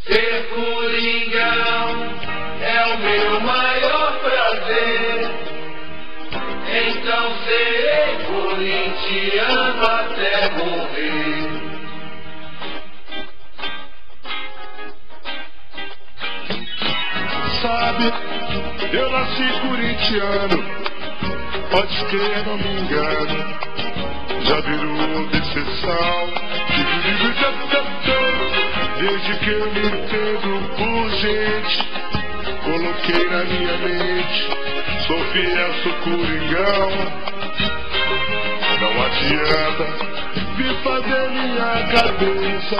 Ser Coringão é o meu maior prazer. Então serei corintiano até morrer. Sabe, eu nasci corintiano, pode crer, não me engano. Já virou obsessão, desde que eu me entendo por gente. Coloquei na minha mente, sou fiel, sou Coringão. Não adianta vir fazer minha cabeça,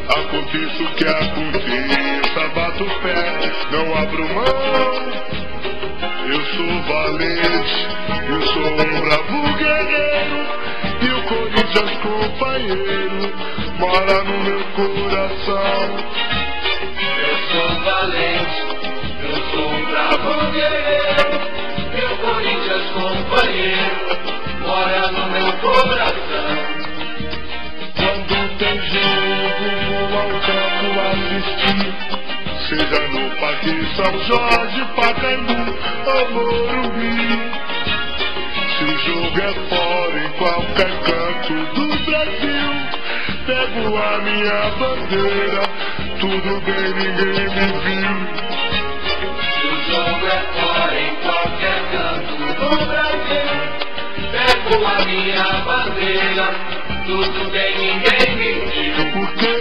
aconteça o que aconteça, bato o pé, não abro mão. Eu sou valente, eu sou um bravo guerreiro, e o Corinthians companheiro mora no meu coração. Eu sou valente, eu sou um bravo guerreiro, e o Corinthians companheiro mora no meu coração. Quando tem jogo, vou ao campo assistir, seja no Parque São Jorge, Pacaembu ou Morumbi. Se o jogo é fora, em qualquer canto do Brasil, pego a minha bandeira, tudo bem, ninguém me viu. Se o jogo é fora, em qualquer canto do Brasil, pego a minha bandeira, tudo bem, ninguém me viu. Porque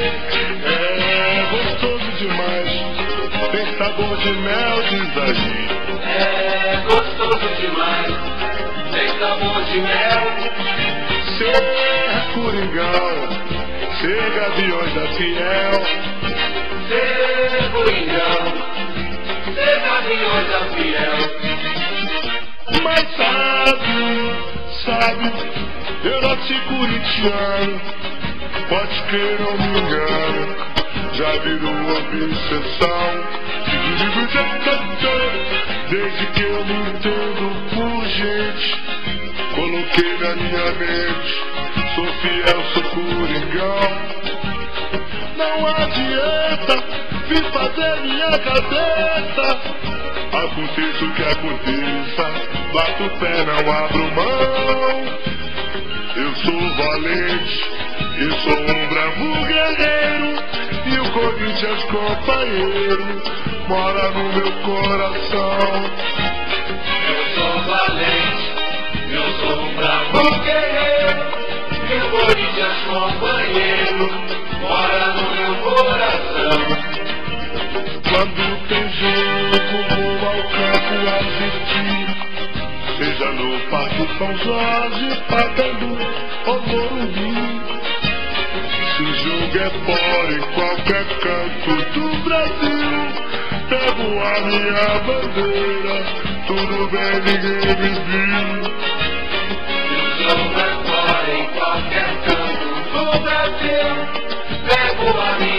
é gostoso demais, tem sabor de mel, diz a gente. É gostoso demais, tem sabor de mel. Ser Coringão, ser Gaviões da Fiel. Ser Coringão, ser Gaviões da Fiel. Mas sabe, eu nasci corintiano, pode crer, não me engano. Já virou obsessão, desde que eu me entendo por gente. Coloquei na minha mente, sou fiel, sou Coringão. Não adianta vir fazer minha cabeça, aconteça o que aconteça, bato o pé, não abro mão. Eu sou valente, eu sou um bravo guerreiro, e o Corinthians companheiro mora no meu coração. Eu sou valente, eu sou um bravo guerreiro, e o Corinthians companheiro mora no meu coração. Quando tem jogo, vou ao campo assistir, seja no Parque São Jorge, Pacaembu ou Morumbi. Se o jogo é fora, em qualquer canto do Brasil, pego a minha bandeira, tudo bem, ninguém me viu. Se o jogo é fora, em qualquer canto do Brasil, pego a minha